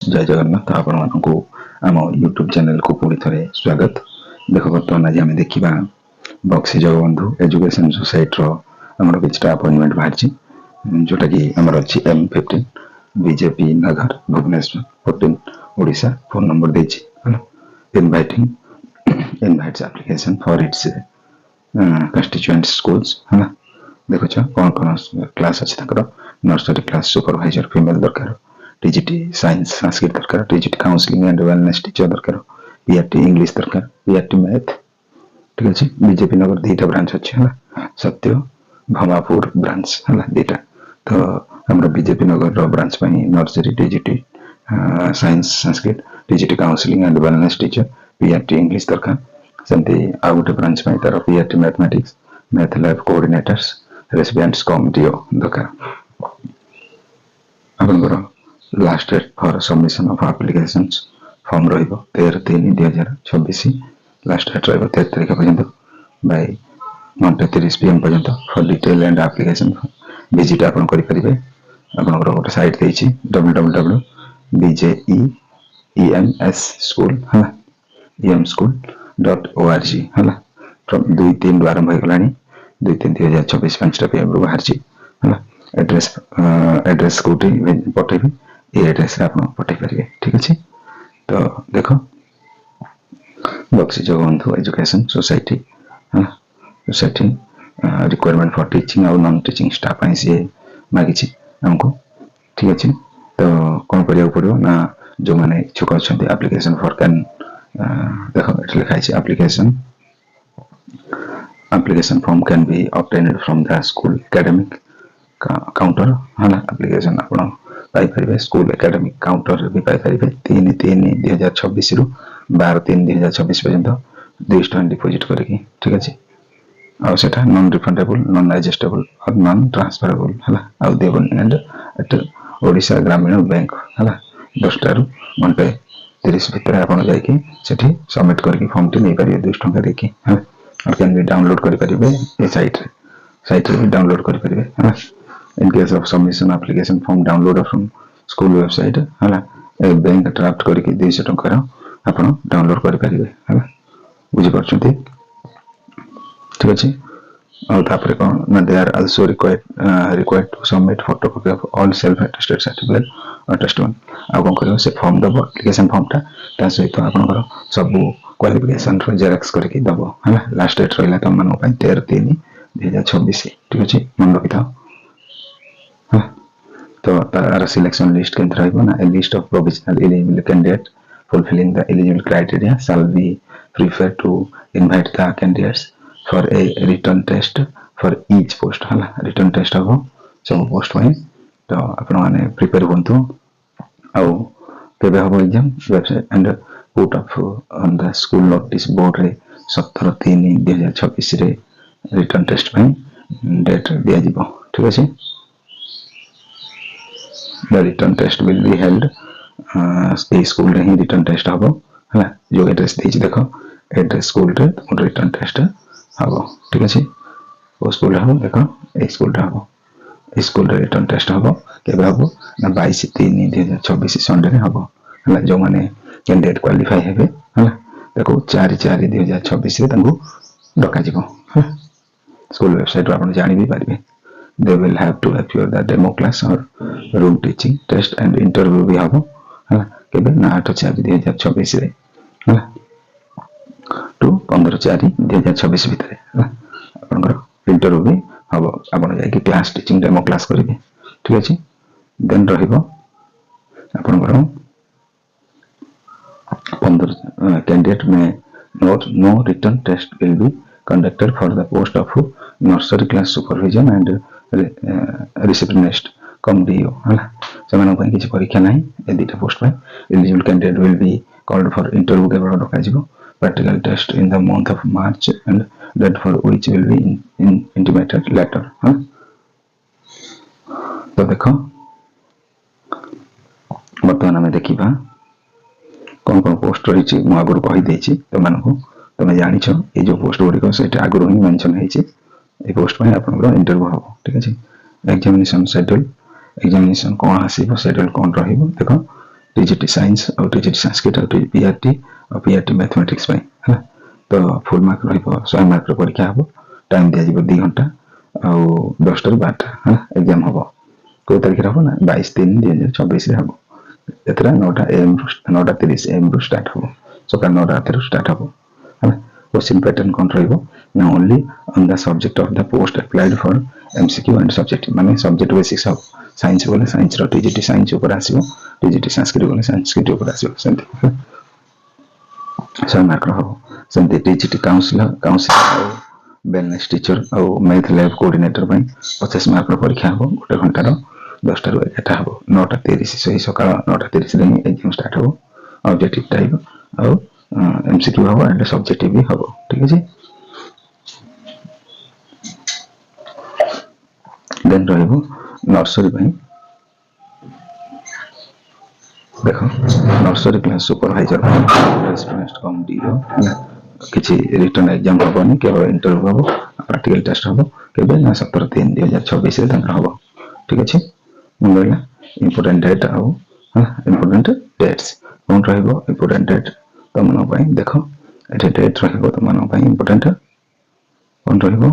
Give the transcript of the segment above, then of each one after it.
जय जगन्नाथ आपण मानकु आम यूट्यूब चैनल को पुणी थे स्वागत। देख बर्तमान आज आम देखा बक्सी जगबंधु एजुकेशन सोसाइटी आमर कि अपॉइंटमेंट बाहरी जोटा कि आमर अच्छी M15 BJP Nagar Bhubaneswar 14 Odisha phone number देछि inviting invites application for its constituent schools है देखो कौन कौन क्लास अच्छे नर्सरी क्लास सुपरवाइजर फीमेल दरकार टीजीटी साइंस संस्कृत दरकार TGT counselling and wellness teacher दरकार पीआरटी इंग्लिश दरकार पीआरटी मैथ ठीक अच्छे बीजेपी नगर दुईटा ब्रांच अच्छे है सत्य भमापुर ब्रांच है दुईटा तो आम BJP Nagar branch nursery TGT science Sanskrit TGT counselling and wellness teacher PRT English दरकार सेमती आउ गोटे ब्रांच तार PRT mathematics math lab coordinators residents cum DEO दरकार आपनकर last date for submission of applications form रहिबो 13/3/2026 लास्ट डेट रहिबो 13 तारिख पर्यंत बाय 1:30 PM पर्यंत for detail and application visit आपन करि परिबे आपनकर गोटे साइट देछि www.bjeemsschool है emschool.org है फ्रॉम 2-3 आरंभ हो गलानी 2-3/2026 5 PM बाहर छी है एड्रेस कोटी पठेबी ये एड्रेस रे आपन पठे परिबे ठीक अछि। तो देखो बक्सी जगबंधु एजुकेशन सोसाइटी है सोसाइटी रिक्वायरमेंट फॉर टीचिंग और नॉन टीचिंग स्टाफ आई से मागी छी हमको ठीक अछि। तो कोन करिया पड़ो ना जो माने इच्छुक अछंती एप्लीकेशन फॉर कैन देखो एट लिखा छै application form can be obtained from the school academic counter है ना एप्लीकेशन आपण पाई परिबे स्कूल एकेडमिक काउंटर भी पाई परिबे 3/3/2026 रु 12/3/2026 पर्यंत 200 टका डिपॉजिट करके ठीक अछि। और सेटा नॉन रिफंडेबल नॉन एडजस्टेबल और नॉन ट्रांसफरेबल है आ देबन एंड एट ओडिशा ग्रामीण बैंक है 10 रु 1:30 भितर आपण जाई कि सेठी सबमिट करके फॉर्म टी नै परिबे 200 टका देके है और कैन भी डाउनलोड कर परिबे ए साइट रे डाउनलोड कर परिबे है। In case of submission application form download from school website है बैंक ड्राफ्ट करके 200 टका आपण डाउनलोड कर परिबे है बुझि परछथि ठीक अछि। और तापर कोन ना they are also required to submit photocopy of all self attested certificate और टेस्टमेंट आ कोन करियो से फॉर्म दबो एप्लीकेशन फॉर्म ता सहित आपनकर सब क्वालिफिकेशन रो जेरॉक्स करके दबो है लास्ट डेट रहिला त मानो पय 13/3/2026 ठीक अछि मन रखिथाओ। तो तार सिलेक्शन लिस्ट के रहिबो ना a list of provisional eligible candidate fulfilling the eligible criteria shall be preferred to invite the candidates for a written test for each post है रिटर्न टेस्ट हो सब पोस्ट में तो आपण माने प्रिपेयर होंतु आउ केबे हो exam website and put up on the school notice board रे 17/3/2026 रे रिटर्न टेस्ट में डेट दिया जिवो ठीक अछि। The return test will be held school रे ही रिटर्न टेस्ट हबो है जो एड्रेस देछि देखो एड्रेस स्कूल रे रिटर्न टेस्ट हबो ठीक अछि। ओ स्कूल हबो देखो ए स्कूल रे हबो ए स्कूल रे रिटर्न टेस्ट हबो केबे हबो ना 22/3/2026 संडे रे हबो है जो माने कैंडिडेट क्वालीफाई हेबे है देखो 4/4/2026 रे तंगु डका जिवो स्कूल वेबसाइट रे आपण जानि भी पारिबे। They will have to appear the demo class or room teaching test and interview भी हबो है केबे ना 8/4/2026 रे है to 15/4/2026 भितरे है आपनकर इंटरव्यू भी हबो आपण जाई कि क्लास टीचिंग डेमो क्लास करिवे ठीक अछि। देन रहिबो आपनकर 15 कैंडिडेट में no written test will be conducted for the post of nursery class supervision and receptionist cum DEO है सेमान को किछ परीक्षा नाही ए दुटा पोस्ट में eligible candidate will be called for interview के बड़ डका जिवो practical test in the month of March and date for which will be intimated later है। तो देखो बर्तमान हमें देखिबा कोन कोन पोस्ट रही मु आगुर कहि देछि तो मानको तमे जानि छ ए जो पोस्ट गुडी को सेटा आगुर ही मेंशन हेछि ए पोस्ट में आपन इंटरव्यू हबो ठीक अछि। एग्जामिनेशन शेड्यूल एग्जामिनेशन कौन आसीबो शेड्यूल कौन रहिबो देखो टीजीटी साइंस और टीजीटी संस्कृत और पीआरटी और पीआरटी मैथमेटिक्स पे है तो फुल मार्क रहिबो 100 मार्क परीक्षा हबो टाइम दिया जिवो 2 घंटा और 10 टा 12 है एग्जाम हबो को तारिख हबो ना 22/3/2024 रे हबो एतरा 9टा एम 9:30 एम रो स्टार्ट हबो सकाळ 9टा रात रो स्टार्ट हबो है क्वेश्चन पैटर्न कोन रहिबो ना only on the subject of the post applied for MCQ and subject माने सब्जेक्ट बेसिक्स ऑफ साइंस बोले साइंस रो टीजीटी साइंस ऊपर आसीबो टीजीटी संस्कृत बोले संस्कृत ऊपर आसीबो सेंति 100 मार्क हबो सेंति टीजीटी काउंसिलर वेलनेस टीचर और मैथ लैब कोऑर्डिनेटर ପାଇଁ 50 मार्क परीक्षा हबो गोटे घंटा रो 10 टा रो 11टा हबो 9:30 सही सकाळ 9:30 रे एग्जाम स्टार्ट हबो ऑब्जेक्टिव टाइप और एमसीक्यू हबो एंड सब्जेक्टिव भी हबो ठीक है देन रहबो नर्सरी ପାଇଁ देखो nursery class supervisor restaurant cum DEO किसी रिटर्न एग्जाम हबनी केवल इंटरव्यू हबो प्रैक्टिकल टेस्ट हबो केबे ना 17/3/2024 रे तंत्र हबो ठीक अछि मोबाइल इंपोर्टेंट डेट आउ इंपोर्टेंट डेट्स कोन रहबो इंपोर्टेंट डेट तमनो पई देखो एटे डेट रहबो तमनो पई इंपोर्टेंट कोन रहबो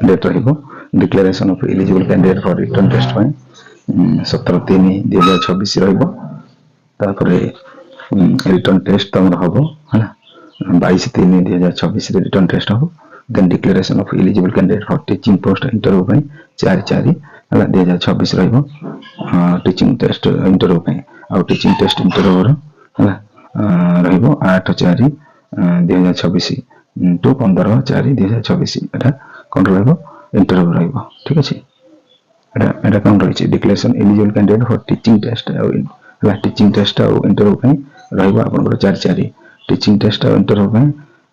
डेट रहबो declaration of eligible candidate for written test पई 17/3/2024 रहबो तापरे रिटर्न टेस्ट तमर हबो हला 22/3/2024 रे रिटर्न टेस्ट हबो then declaration of eligible candidate for teaching post interview पई 4/4 हला 2024 रहबो टीचिंग टेस्ट इंटरव्यू पई आ टीचिंग टेस्ट इंटरव्यू रो हला रहबो 8/4/2024 टू 15/4/2024 एटा कोन रहबो इंटरव्यू रहबो ठीक अछि एटा कोन रहिछि declaration eligible candidate for teaching test और टीचिंग टेस्ट और इंटरव्यू पई रहबो आपन 4/4 टीचिंग टेस्ट और इंटरव्यू पई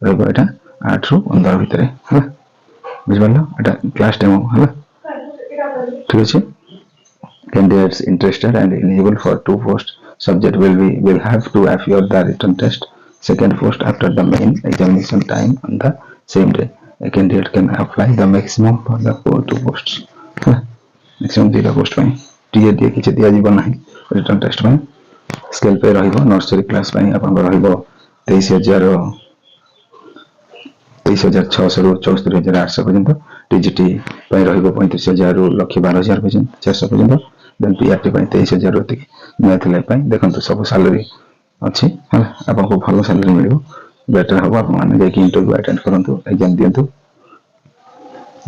रहबो एटा 8 ରୁ 15 भितरे हला बुझबल्लो एटा क्लास डेमो हला ठीक अछि candidates interested and eligible for 2 posts subject will have to appear the written test second post after the main examination time on the same day a candidate can apply the maximum for the 2 posts maximum 2 post ପାଇଁ TA दिए किछ दिया जीवन नाही written test में scale पे रहिबो nursery class ପାଇଁ आपन रहिबो 23,600 ରୁ 74,800 पर्यंत टीजीटी ପାଇଁ ରହିବ 35,000 ରୁ 1,12,000 पर्यंत 400 पर्यंत देन पीआरटी ପାଇଁ 23,000 ରୁ मैथ लैब ପାଇଁ देखंतु सब सैलरी अछि हला आपन को भलो सैलरी मिलिबो बेटर हबो आपन माने जे कि इंटरव्यू अटेंड करंतु एग्जाम दियंतु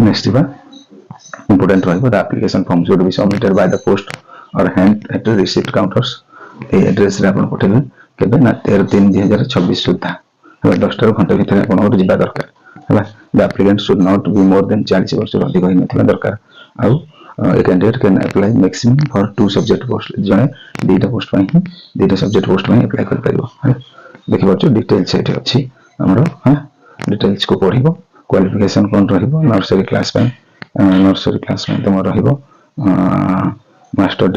नेक्स्ट बा इंपोर्टेंट रहिबो the application form should be submitted by the post or hand at receipt counters a address रे आपन पठेबे केबे ना 13/3/2024 सुद्धा 10 टा घंटा भितर आपन जिबा दरकार हला the applicant should not be more than 40 वर्ष अधिक होई नथिला दरकार आउ a candidate can apply maximum for 2 subject post जने 2टा पोस्ट ପାଇଁ 2टा सब्जेक्ट पोस्ट ପାଇଁ अप्लाई कर परिबो देखि बच्चो डिटेल्स एठी अछि हमरो डिटेल्स को पढिबो क्वालिफिकेशन कोन रहिबो नर्सरी क्लास में तम रहिबो master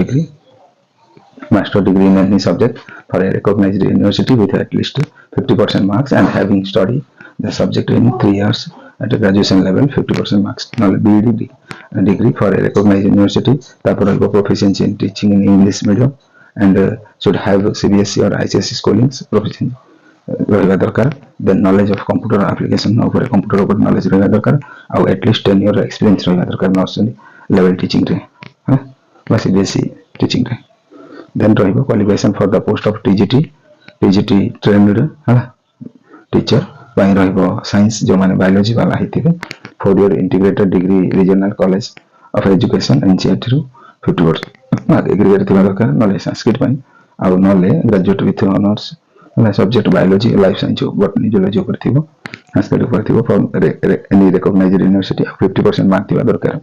degree in any subject for a recognized university with at least 50% marks and having studied the subject in 3 years at a graduation level 50% marks now BEd degree for a recognized university तापर रहिबो proficiency in teaching in English medium and should have CBSE or ICSE schooling proficiency रहिबा दरकार then knowledge of computer application ऊपर computer ऊपर knowledge रहिबा दरकार और at least 10 year experience रहिबा दरकार nursery level teaching रे plus CBSE teaching रे then रहिबो qualification for the post of TGT trained teacher ପାଇଁ रहिबो साइंस जो माने बायोलॉजी वाला हिथिबे 4 year integrated degree regional college of education NCERT रू 50% मार्क एग्रीगेट थिबा दरकार नले संस्कृत ପାଇଁ ଆଉ नले ग्रेजुएट विथ ऑनर्स ना subject biology life science botany zoology ऊपर थिबो संस्कृत ऊपर थिबो from any recognised university 50% mark थिबा दरकार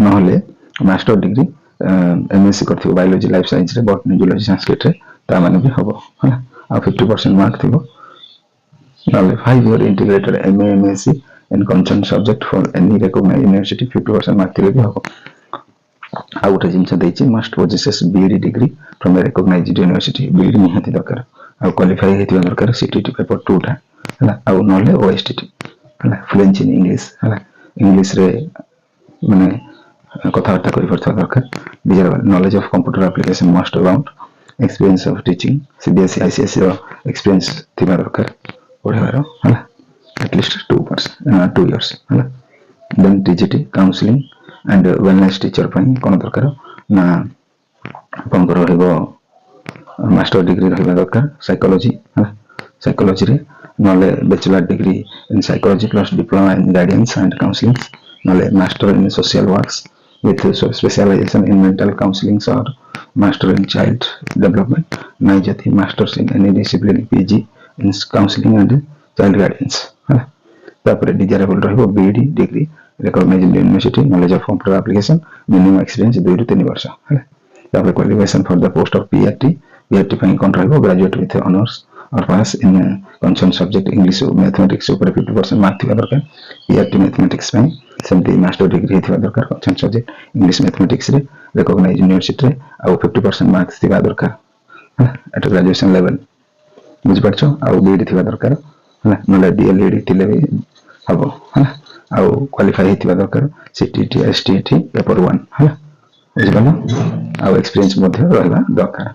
नले मास्टर डिग्री एमएससी करथिबो बायोलॉजी लाइफ साइंस रे बॉटनी जूलॉजी संस्कृत रे ता माने भी हबो हला आ 50% मार्क थिबो नले 5 year integrated MA MSc in concerned subject for any recognized university 50% mark थिबे भी हबो आ उठे जिंस देछि must possesses BEd degree from a recognized university BEd निहाती दरकार आ क्वालिफाई हेतिबा दरकार सीटीटी पेपर 2 टा हला आ नले ओएसटीटी हला फ्लुएंसी इन इंग्लिश हला इंग्लिश रे माने कथबार्ता दरकार desirable knowledge of computer application must about experience of teaching CBSE ICSE experience थिबा दरकार पढ़ार है एटलिस्ट 2 years है then TGT counselling and wellness teacher कौन दरकार ना आपंकर मास्टर डिग्री रहा दरकार साइकोलॉजी है साइकोलॉजी रे नले bachelor degree in psychology plus diploma in guidance and counselling नले master in social works with specialization in mental counseling or master in child development नहीं जाती masters in any discipline PG in counseling and child guidance है तापर desirable रहिबो BD degree recognized university knowledge of computer application minimum experience 2 ରୁ 3 वर्ष है तापर qualification for the post of PRT ପାଇଁ कोन रहिबो graduate with honors or pass in concerned subject English mathematics ऊपर 50% मार्क थिबा दरकार PRT mathematics ପାଇଁ सेमती मास्टर डिग्री थिबा दरकार कंसर्न सब्जेक्ट इंग्लिश मैथमेटिक्स रे रिकॉग्नाइज्ड यूनिवर्सिटी रे आ 50% मार्क्स थिबा दरकार है एट ग्रेजुएशन लेवल बुझ पड़छो आ बीडी थिबा दरकार है नले डीएलईडी थिले भी हबो है आ क्वालिफाई थिबा दरकार सीटीटी एसटीटी पेपर 1 है बुझ गलो आ एक्सपीरियंस मध्ये रहबा दरकार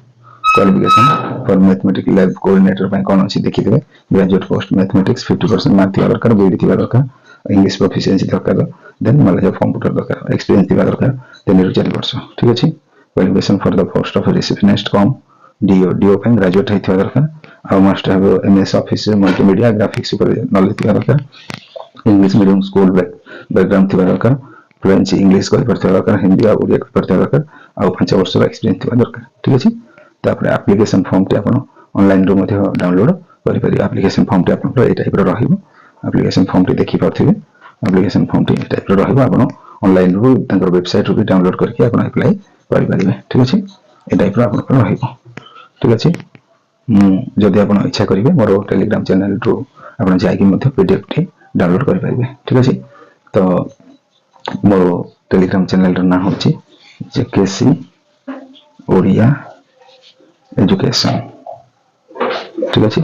qualification for mathematics lab coordinator ପାଇଁ कोन अछि देखि देबे ग्रेजुएट पोस्ट मैथमेटिक्स 50% मार्क थिबा दरकार बीडी थिबा दरकार इंग्लिश प्रोफिशिएंसी दरकार देन नॉलेज ऑफ कंप्यूटर दरकार एक्सपीरियंस थिबा दरकार 3 ରୁ 4 वर्ष ठीक अछि qualification for the post of receptionist cum DO ପାଇଁ ग्रेजुएट हैथिबा दरकार आ must have MS office multimedia graphics ऊपर नॉलेज थिबा दरकार इंग्लिश मीडियम स्कूल बैकग्राउंड थिबा दरकार फ्लुएंसी इंग्लिश कहि परथिबा दरकार हिंदी आ ओडिया कहि परथिबा दरकार आ 5 वर्ष एक्सपीरियंस थिबा दरकार ठीक अछि तापर एप्लीकेशन फॉर्म टे आपण ऑनलाइन रो मध्ये डाउनलोड करि परिबे एप्लीकेशन फॉर्म टे आपण ए टाइप रो रहिबो एप्लीकेशन फॉर्म टे देखि पाथिबे एप्लीकेशन फॉर्म टे टाइप रो रहिबो आपण ऑनलाइन रो तांकर वेबसाइट रो भी डाउनलोड करके आपण अप्लाई करि परिबे ठीक अछि ए टाइप रो आपण रहिबो ठीक अछि जदि आपण इच्छा करिवे मोर टेलीग्राम चैनल रो आपण जाय कि मध्ये पीडीएफ टे डाउनलोड करि परिबे ठीक अछि तो मोर टेलीग्राम चैनल रो नाम होछि जेकेसी ओडिया एजुकेशन ठीक अछि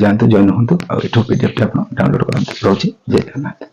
जानते जॉइन होंतु और एठो पीडीएफ टे आपण डाउनलोड करंतु रहउछि जय जगन्नाथ।